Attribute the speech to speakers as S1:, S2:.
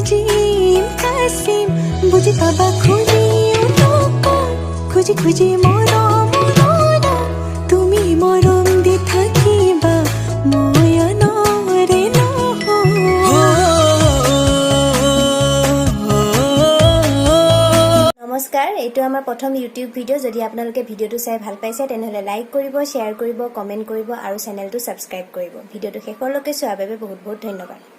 S1: Gym কাছিম বুজি পাবা খুজি খুজি খুজি মৰম তুমি মৰম দি থাকিবা ময়নৰে
S2: নমস্কাৰ, এইটো আমাৰ প্ৰথম ইউটিউব ভিডিঅ'। যদি আপোনালোকে ভিডিঅ'টো চাই ভাল পাইছে তেনেহ'লে লাইক কৰিব, শ্বেয়াৰ কৰিব, কমেণ্ট কৰিব আৰু চেনেলটো ছাবস্ক্ৰাইব কৰিব। ভিডিঅ'টো শেষলৈকে চোৱাৰ বাবে বহুত বহুত ধন্যবাদ।